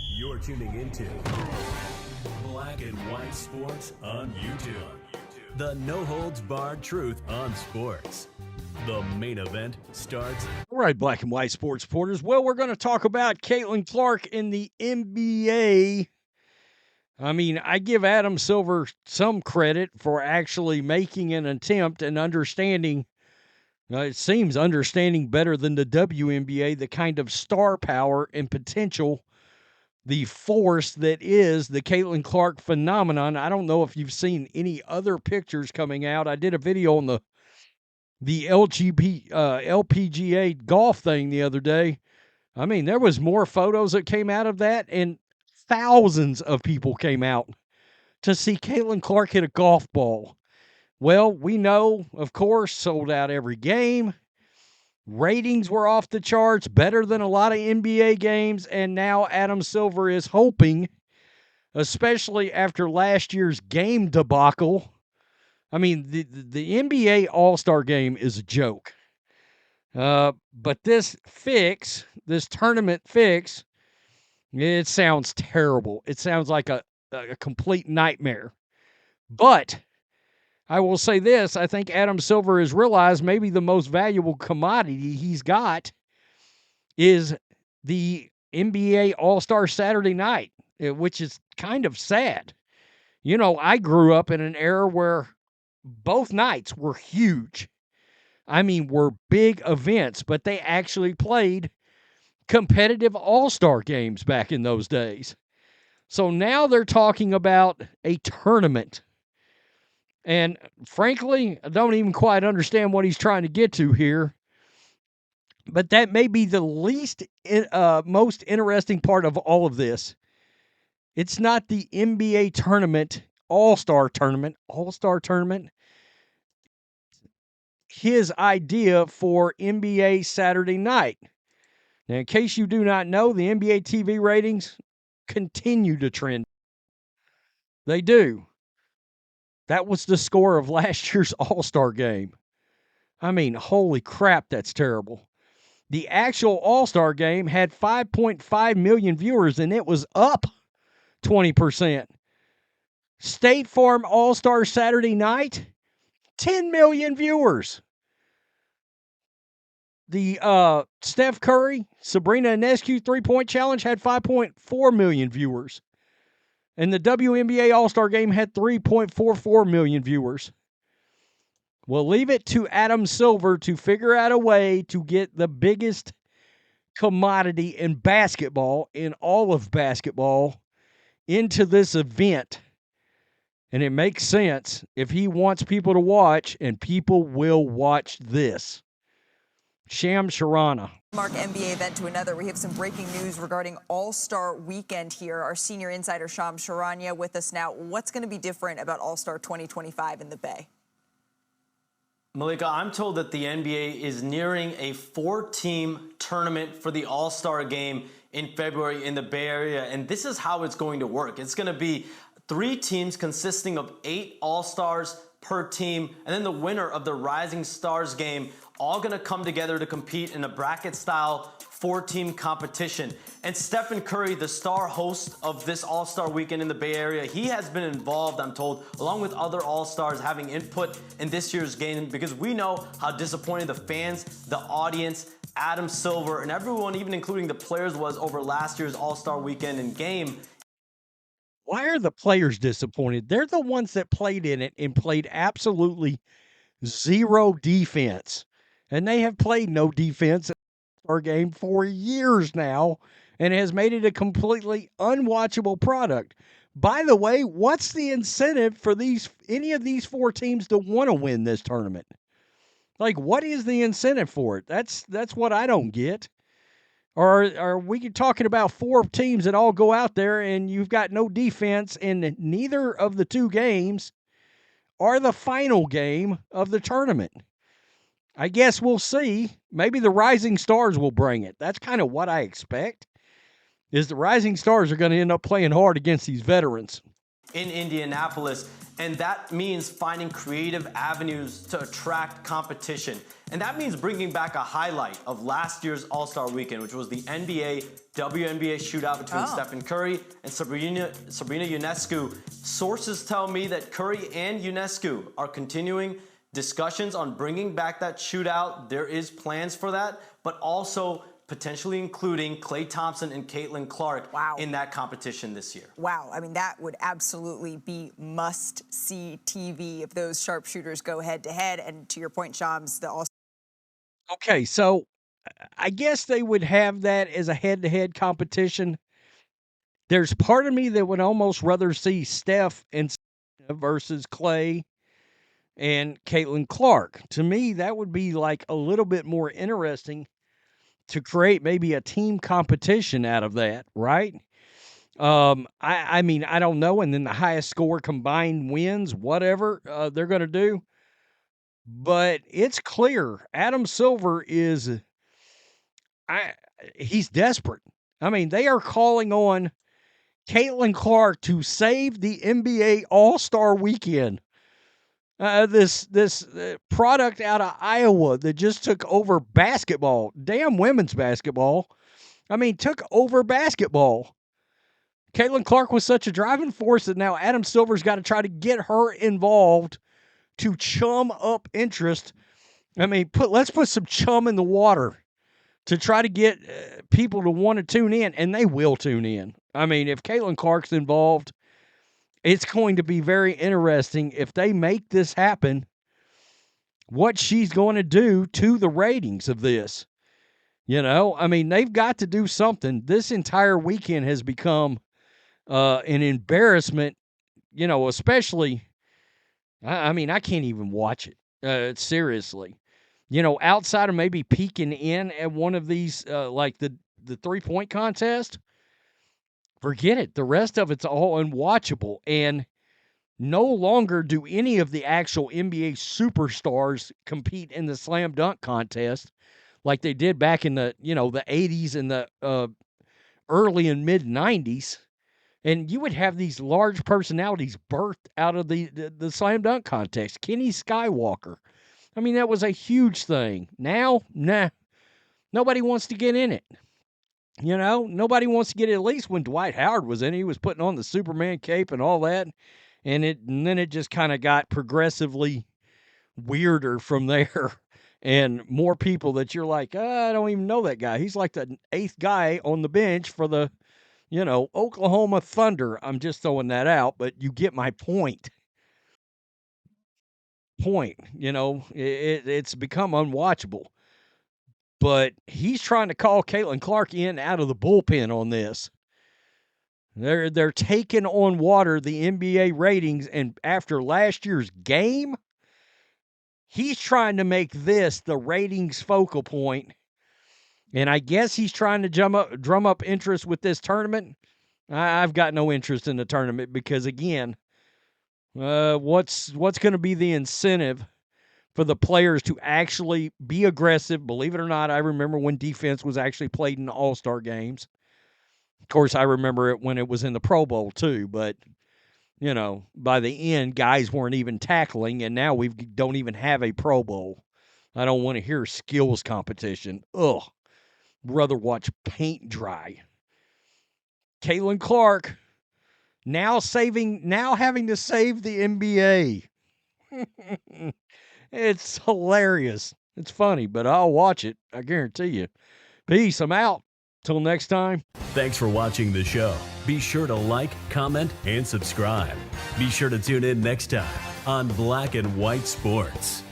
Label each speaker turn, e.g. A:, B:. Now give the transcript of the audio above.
A: You're tuning into Black and White Sports on YouTube. The no-holds-barred truth on sports. The main event starts.
B: All right, Black and White Sports supporters. Well, we're going to talk about Caitlin Clark in the NBA. I mean, I give Adam Silver some credit for actually making an attempt and understanding, it seems understanding better than the WNBA, the kind of star power and potential, the force that is the Caitlin Clark phenomenon. I don't know if you've seen any other pictures coming out. I did a video on the LPGA golf thing the other day. I mean, there was more photos that came out of that, and thousands of people came out to see Caitlin Clark hit a golf ball. Well, we know, of course, sold out every game. Ratings were off the charts, better than a lot of NBA games, and now Adam Silver is hoping, especially after last year's game debacle. I mean, the NBA All-Star Game is a joke. But this tournament fix, it sounds terrible. It sounds like a complete nightmare. But I will say this, I think Adam Silver has realized maybe the most valuable commodity he's got is the NBA All-Star Saturday night, which is kind of sad. You know, I grew up in an era where both nights were huge. I mean, were big events, but they actually played competitive all-star games back in those days. So now they're talking about a tournament. And frankly, I don't even quite understand what he's trying to get to here. But that may be the most interesting part of all of this. It's not the NBA tournament, All-Star tournament. His idea for NBA Saturday night. Now, in case you do not know, the NBA TV ratings continue to trend. They do. That was the score of last year's All-Star game. I mean, holy crap, that's terrible. The actual All-Star game had 5.5 million viewers, and it was up 20%. State Farm All-Star Saturday night, 10 million viewers. The Steph Curry, Sabrina Ionescu three-point challenge had 5.4 million viewers. And the WNBA All-Star Game had 3.44 million viewers. We'll leave it to Adam Silver to figure out a way to get the biggest commodity in basketball, in all of basketball, into this event. And it makes sense if he wants people to watch, and people will watch this. Sham Sharana.
C: Mark, NBA event to another. We have some breaking news regarding All-Star Weekend here. Our senior insider, Sham Sharania, with us now. What's going to be different about All-Star 2025 in the Bay?
D: Malika, I'm told that the NBA is nearing a 4-team tournament for the All-Star Game in February in the Bay Area, and this is how it's going to work. It's going to be 3 teams consisting of 8 All-Stars per team, and then the winner of the Rising Stars game, all going to come together to compete in a bracket-style 4-team competition. And Stephen Curry, the star host of this All-Star Weekend in the Bay Area, he has been involved, I'm told, along with other All-Stars, having input in this year's game, because we know how disappointed the fans, the audience, Adam Silver, and everyone, even including the players, was over last year's All-Star Weekend and game.
B: Why are the players disappointed? They're the ones that played in it and played absolutely zero defense. And they have played no defense in our game for years now, and has made it a completely unwatchable product. By the way, what's the incentive for any of these 4 teams to want to win this tournament? Like, what is the incentive for it? That's what I don't get. Or are we talking about 4 teams that all go out there and you've got no defense, and neither of the 2 games are the final game of the tournament? I guess we'll see. Maybe the Rising Stars will bring it. That's kind of what I expect, is the Rising Stars are going to end up playing hard against these veterans.
D: In Indianapolis, and that means finding creative avenues to attract competition. And that means bringing back a highlight of last year's All-Star Weekend, which was the NBA WNBA shootout between Stephen Curry and Sabrina Ionescu. Sources tell me that Curry and Ionescu are continuing discussions on bringing back that shootout. There is plans for that, but also potentially including Klay Thompson and Caitlin Clark in that competition this year.
C: Wow. I mean, that would absolutely be must-see TV if those sharpshooters go head-to-head. And to your point, Shams, the All-Star.
B: Okay, so I guess they would have that as a head-to-head competition. There's part of me that would almost rather see Steph and versus Klay and Caitlin Clark. To me, that would be like a little bit more interesting to create maybe a team competition out of that, right? I mean, I don't know. And then the highest score combined wins, whatever they're going to do. But it's clear Adam Silver is he's desperate. I mean, they are calling on Caitlin Clark to save the NBA All-Star Weekend. This product out of Iowa that just took over basketball, damn women's basketball. I mean, took over basketball. Caitlin Clark was such a driving force that now Adam Silver's got to try to get her involved to chum up interest. I mean, let's put some chum in the water to try to get people to want to tune in, and they will tune in. I mean, if Caitlin Clark's involved, it's going to be very interesting if they make this happen, what she's going to do to the ratings of this. You know, I mean, they've got to do something. This entire weekend has become an embarrassment, you know, especially, I mean, I can't even watch it, seriously. You know, outside of maybe peeking in at one of these, like the three-point contest, forget it. The rest of it's all unwatchable. And no longer do any of the actual NBA superstars compete in the slam dunk contest like they did back in the, you know, the 80s and the early and mid 90s. And you would have these large personalities birthed out of the slam dunk contest. Kenny Skywalker. I mean, that was a huge thing. Now, nah, nobody wants to get in it. You know, nobody wants to get it. At least when Dwight Howard was in it, he was putting on the Superman cape and all that. And then it just kind of got progressively weirder from there. And more people that you're like, I don't even know that guy. He's like the 8th guy on the bench for the, you know, Oklahoma Thunder. I'm just throwing that out, but you get my point. You know, it's become unwatchable. But he's trying to call Caitlin Clark in out of the bullpen on this. They're taking on water the NBA ratings, and after last year's game, he's trying to make this the ratings focal point. And I guess he's trying to drum up interest with this tournament. I've got no interest in the tournament because, again, what's going to be the incentive for the players to actually be aggressive? Believe it or not, I remember when defense was actually played in All-Star games. Of course, I remember it when it was in the Pro Bowl too, but, you know, by the end, guys weren't even tackling, and now we don't even have a Pro Bowl. I don't want to hear skills competition. Ugh. Rather watch paint dry. Caitlin Clark now having to save the NBA. It's hilarious. It's funny, but I'll watch it. I guarantee you. Peace. I'm out. Till next time.
A: Thanks for watching the show. Be sure to like, comment, and subscribe. Be sure to tune in next time on Black and White Sports.